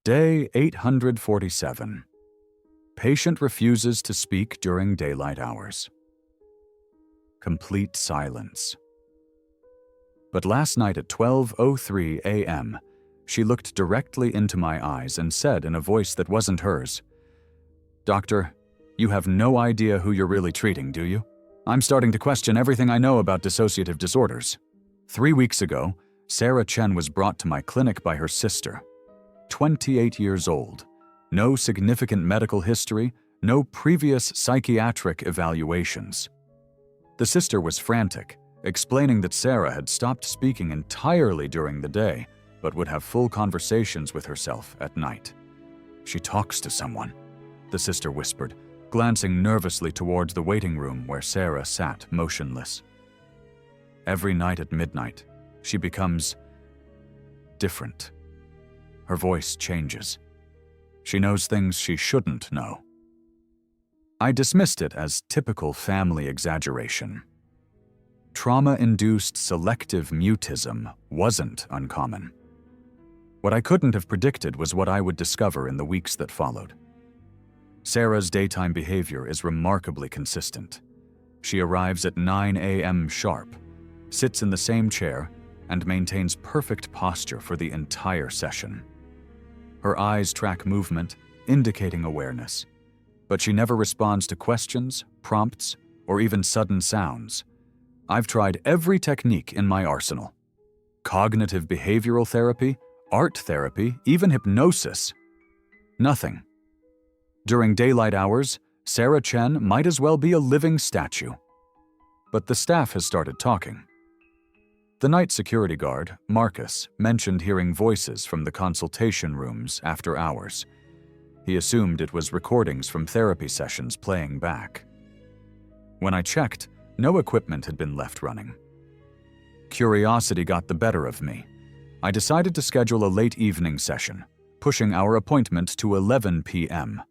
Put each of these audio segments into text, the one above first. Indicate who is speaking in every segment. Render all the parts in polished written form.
Speaker 1: Day 847. Patient refuses to speak during daylight hours. Complete silence. But last night at 12:03 a.m., she looked directly into my eyes and said in a voice that wasn't hers, "Doctor, you have no idea who you're really treating, do you? I'm starting to question everything I know about dissociative disorders." 3 weeks ago, Sarah Chen was brought to my clinic by her sister. 28 years old, no significant medical history, no previous psychiatric evaluations. The sister was frantic, explaining that Sarah had stopped speaking entirely during the day, but would have full conversations with herself at night. "She talks to someone," the sister whispered, glancing nervously towards the waiting room where Sarah sat motionless. "Every night at midnight, she becomes different. Her voice changes. She knows things she shouldn't know." I dismissed it as typical family exaggeration. Trauma-induced selective mutism wasn't uncommon. What I couldn't have predicted was what I would discover in the weeks that followed. Sarah's daytime behavior is remarkably consistent. She arrives at 9 a.m. sharp, sits in the same chair, and maintains perfect posture for the entire session. Her eyes track movement, indicating awareness, but she never responds to questions, prompts, or even sudden sounds. I've tried every technique in my arsenal. Cognitive behavioral therapy, art therapy, even hypnosis. Nothing. During daylight hours, Sarah Chen might as well be a living statue. But the staff has started talking. The night security guard, Marcus, mentioned hearing voices from the consultation rooms after hours. He assumed it was recordings from therapy sessions playing back. When I checked, no equipment had been left running. Curiosity got the better of me. I decided to schedule a late evening session, pushing our appointment to 11 p.m.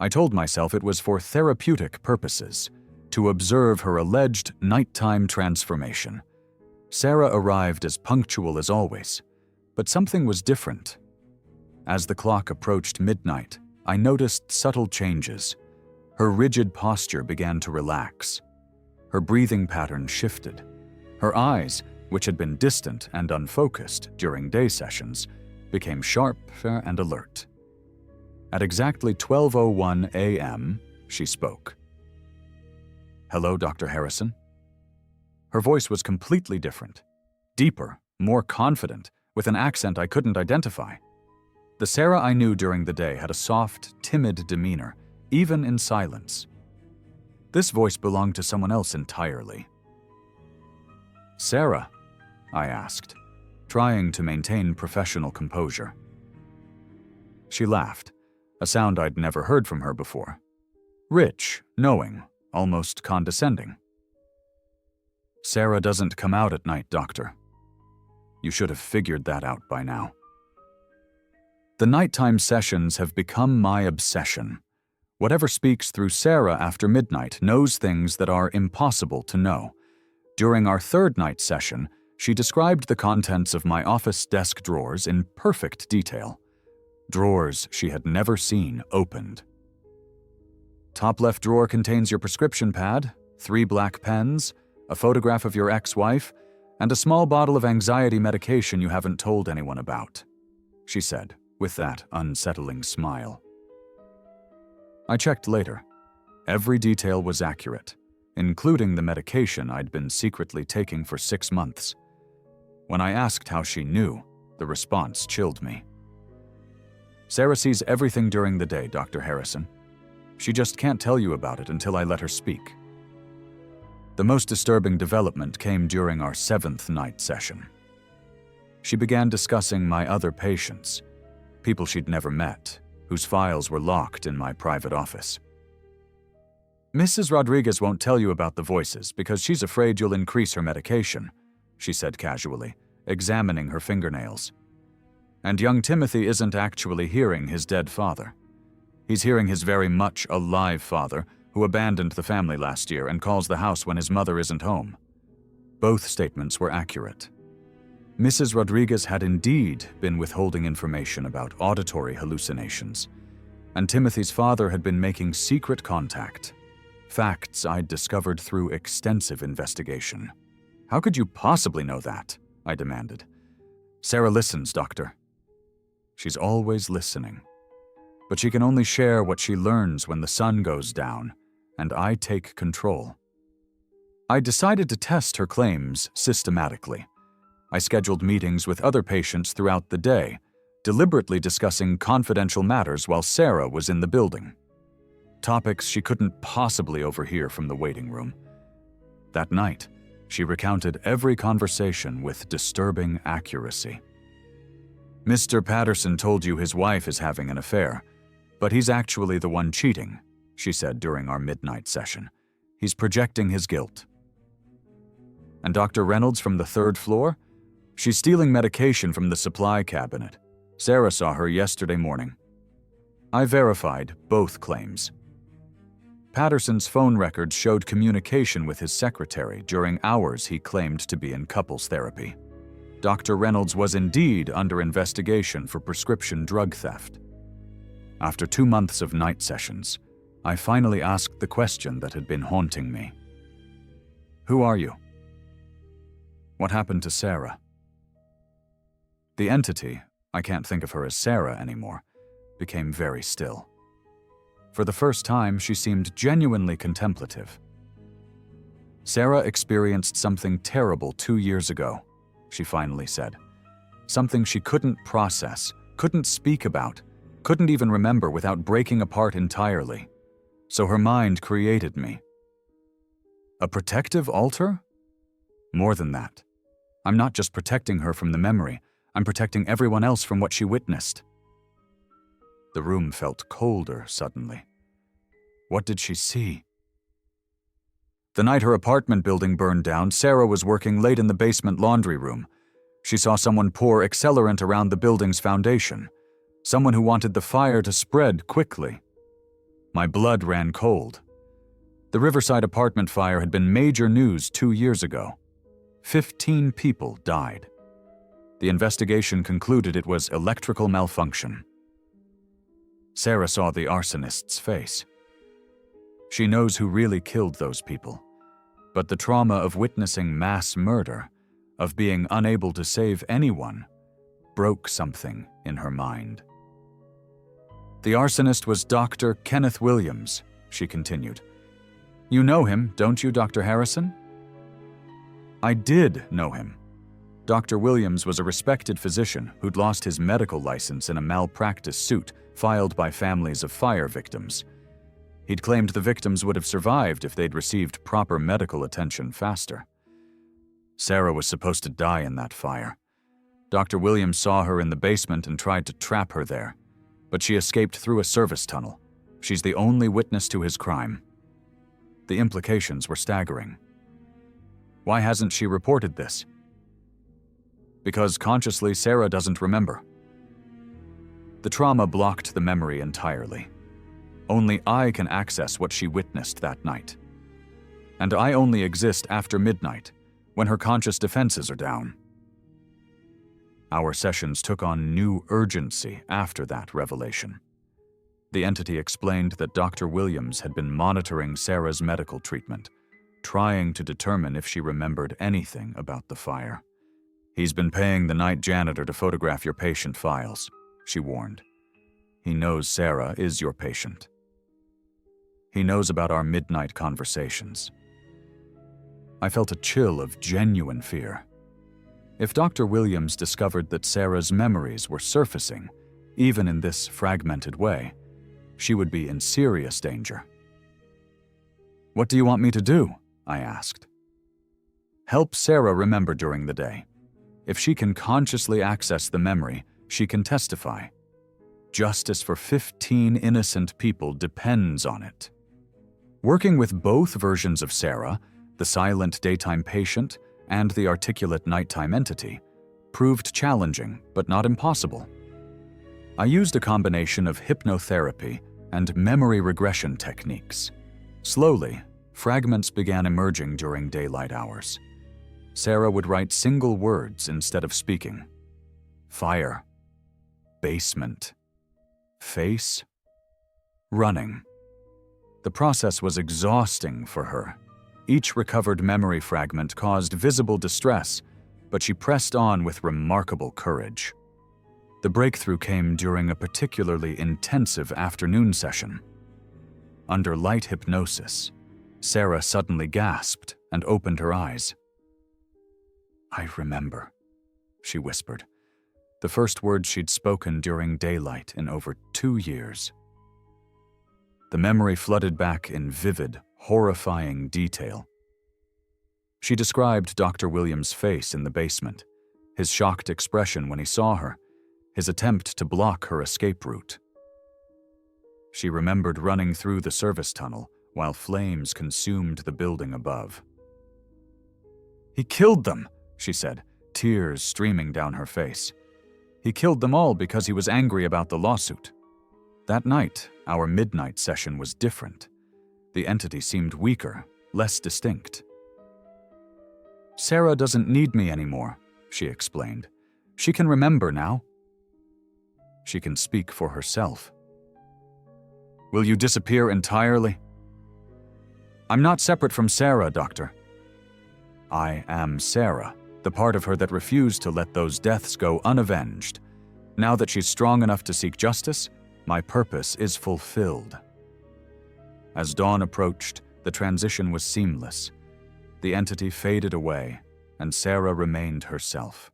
Speaker 1: I told myself it was for therapeutic purposes, to observe her alleged nighttime transformation. Sarah arrived as punctual as always, but something was different. As the clock approached midnight, I noticed subtle changes. Her rigid posture began to relax. Her breathing pattern shifted. Her eyes, which had been distant and unfocused during day sessions, became sharp and alert. At exactly 12:01 a.m., she spoke. "Hello, Dr. Harrison." Her voice was completely different, deeper, more confident, with an accent I couldn't identify. The Sarah I knew during the day had a soft, timid demeanor, even in silence. This voice belonged to someone else entirely. "Sarah?" I asked, trying to maintain professional composure. She laughed, a sound I'd never heard from her before. Rich, knowing, almost condescending. "Sarah doesn't come out at night, doctor. You should have figured that out by now." The nighttime sessions have become my obsession. Whatever speaks through Sarah after midnight knows things that are impossible to know. During our third night session, she described the contents of my office desk drawers in perfect detail. Drawers she had never seen opened. "Top left drawer contains your prescription pad, 3 black pens, a photograph of your ex-wife, and a small bottle of anxiety medication you haven't told anyone about," she said, with that unsettling smile. I checked later. Every detail was accurate, including the medication I'd been secretly taking for 6 months. When I asked how she knew, the response chilled me. "Sarah sees everything during the day, Dr. Harrison. She just can't tell you about it until I let her speak." The most disturbing development came during our 7th night session. She began discussing my other patients, people she'd never met, whose files were locked in my private office. "Mrs. Rodriguez won't tell you about the voices because she's afraid you'll increase her medication," she said casually, examining her fingernails. "And young Timothy isn't actually hearing his dead father. He's hearing his very much alive father, who abandoned the family last year and calls the house when his mother isn't home." Both statements were accurate. Mrs. Rodriguez had indeed been withholding information about auditory hallucinations, and Timothy's father had been making secret contact. Facts I'd discovered through extensive investigation. How could you possibly know that? I demanded. Sarah listens, Doctor. She's always listening. But she can only share what she learns when the sun goes down, and I take control. I decided to test her claims systematically. I scheduled meetings with other patients throughout the day, deliberately discussing confidential matters while Sarah was in the building. Topics she couldn't possibly overhear from the waiting room. That night, she recounted every conversation with disturbing accuracy. Mr. Patterson told you his wife is having an affair, but he's actually the one cheating, she said during our midnight session. He's projecting his guilt. And Dr. Reynolds from the 3rd floor? She's stealing medication from the supply cabinet. Sarah saw her yesterday morning. I verified both claims. Patterson's phone records showed communication with his secretary during hours he claimed to be in couples therapy. Dr. Reynolds was indeed under investigation for prescription drug theft. After 2 months of night sessions, I finally asked the question that had been haunting me. Who are you? What happened to Sarah? The entity, I can't think of her as Sarah anymore, became very still. For the first time, she seemed genuinely contemplative. Sarah experienced something terrible 2 years ago, she finally said. Something she couldn't process, couldn't speak about, couldn't even remember without breaking apart entirely. So her mind created me. A protective altar? More than that. I'm not just protecting her from the memory, I'm protecting everyone else from what she witnessed. The room felt colder suddenly. What did she see? The night her apartment building burned down, Sarah was working late in the basement laundry room. She saw someone pour accelerant around the building's foundation. Someone who wanted the fire to spread quickly. My blood ran cold. The Riverside apartment fire had been major news 2 years ago. 15 people died. The investigation concluded it was electrical malfunction. Sarah saw the arsonist's face. She knows who really killed those people. But the trauma of witnessing mass murder, of being unable to save anyone, broke something in her mind. The arsonist was Dr. Kenneth Williams, she continued. You know him, don't you, Dr. Harrison? I did know him. Dr. Williams was a respected physician who'd lost his medical license in a malpractice suit filed by families of fire victims. He'd claimed the victims would have survived if they'd received proper medical attention faster. Sarah was supposed to die in that fire. Dr. Williams saw her in the basement and tried to trap her there, but she escaped through a service tunnel. She's the only witness to his crime. The implications were staggering. Why hasn't she reported this? Because consciously, Sarah doesn't remember. The trauma blocked the memory entirely. Only I can access what she witnessed that night. And I only exist after midnight, when her conscious defenses are down. Our sessions took on new urgency after that revelation. The entity explained that Dr. Williams had been monitoring Sarah's medical treatment, trying to determine if she remembered anything about the fire. He's been paying the night janitor to photograph your patient files, she warned. He knows Sarah is your patient. He knows about our midnight conversations. I felt a chill of genuine fear. If Dr. Williams discovered that Sarah's memories were surfacing, even in this fragmented way, she would be in serious danger. What do you want me to do? I asked. Help Sarah remember during the day. If she can consciously access the memory, she can testify. Justice for 15 innocent people depends on it. Working with both versions of Sarah, the silent daytime patient and the articulate nighttime entity, proved challenging but not impossible. I used a combination of hypnotherapy and memory regression techniques. Slowly, fragments began emerging during daylight hours. Sarah would write single words instead of speaking. Fire. Basement. Face. Running. The process was exhausting for her. Each recovered memory fragment caused visible distress, but she pressed on with remarkable courage. The breakthrough came during a particularly intensive afternoon session. Under light hypnosis, Sarah suddenly gasped and opened her eyes. "I remember," she whispered, the first words she'd spoken during daylight in over 2 years. The memory flooded back in vivid, horrifying detail. She described Dr. Williams' face in the basement, his shocked expression when he saw her, his attempt to block her escape route. She remembered running through the service tunnel while flames consumed the building above. "He killed them," she said, tears streaming down her face. "He killed them all because he was angry about the lawsuit." That night, our midnight session was different. The entity seemed weaker, less distinct. "Sarah doesn't need me anymore," she explained. "She can remember now. She can speak for herself." "Will you disappear entirely?" "I'm not separate from Sarah, Doctor." "I am Sarah, the part of her that refused to let those deaths go unavenged. Now that she's strong enough to seek justice, my purpose is fulfilled." As dawn approached, the transition was seamless. The entity faded away, and Sarah remained herself,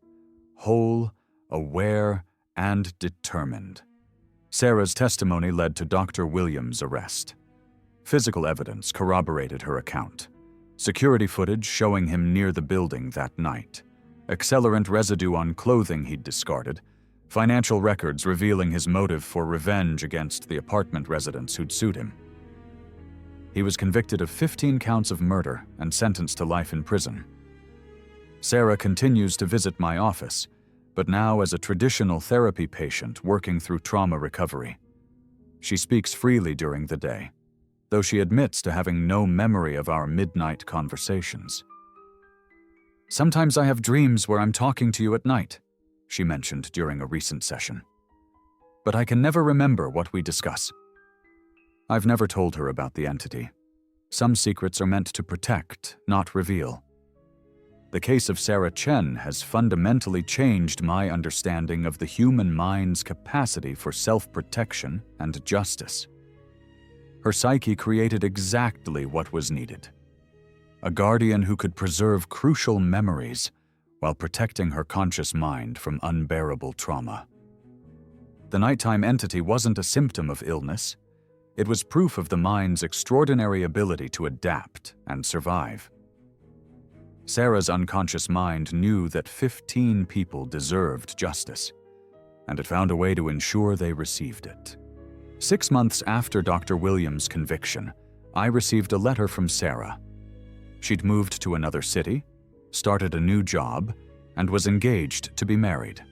Speaker 1: whole, aware, and determined. Sarah's testimony led to Dr. Williams' arrest. Physical evidence corroborated her account. Security footage showing him near the building that night. Accelerant residue on clothing he'd discarded. Financial records revealing his motive for revenge against the apartment residents who'd sued him. He was convicted of 15 counts of murder and sentenced to life in prison. Sarah continues to visit my office, but now as a traditional therapy patient working through trauma recovery. She speaks freely during the day, though she admits to having no memory of our midnight conversations. "Sometimes I have dreams where I'm talking to you at night," she mentioned during a recent session. "But I can never remember what we discuss." I've never told her about the entity. Some secrets are meant to protect, not reveal. The case of Sarah Chen has fundamentally changed my understanding of the human mind's capacity for self-protection and justice. Her psyche created exactly what was needed. A guardian who could preserve crucial memories while protecting her conscious mind from unbearable trauma. The nighttime entity wasn't a symptom of illness. It was proof of the mind's extraordinary ability to adapt and survive. Sarah's unconscious mind knew that 15 people deserved justice, and it found a way to ensure they received it. 6 months after Dr. Williams' conviction, I received a letter from Sarah. She'd moved to another city, started a new job, and was engaged to be married.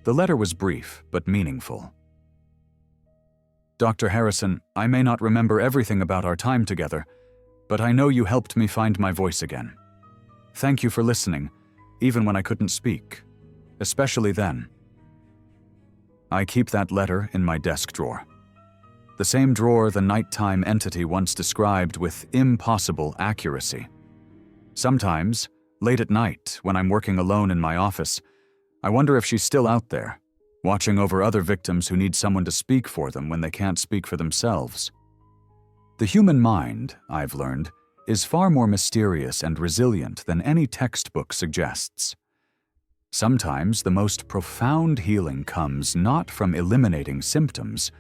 Speaker 1: The letter was brief but meaningful. "Dr. Harrison, I may not remember everything about our time together, but I know you helped me find my voice again. Thank you for listening, even when I couldn't speak, especially then." I keep that letter in my desk drawer. The same drawer the nighttime entity once described with impossible accuracy. Sometimes, late at night, when I'm working alone in my office, I wonder if she's still out there, watching over other victims who need someone to speak for them when they can't speak for themselves. The human mind, I've learned, is far more mysterious and resilient than any textbook suggests. Sometimes the most profound healing comes not from eliminating symptoms,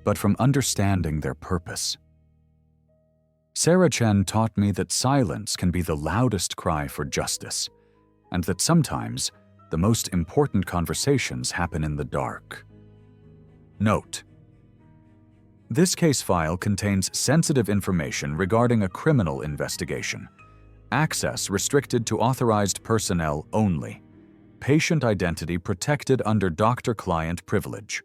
Speaker 1: but from understanding their purpose. Sarah Chen taught me that silence can be the loudest cry for justice, and that sometimes the most important conversations happen in the dark. Note: this case file contains sensitive information regarding a criminal investigation. Access restricted to authorized personnel only. Patient identity protected under doctor-client privilege.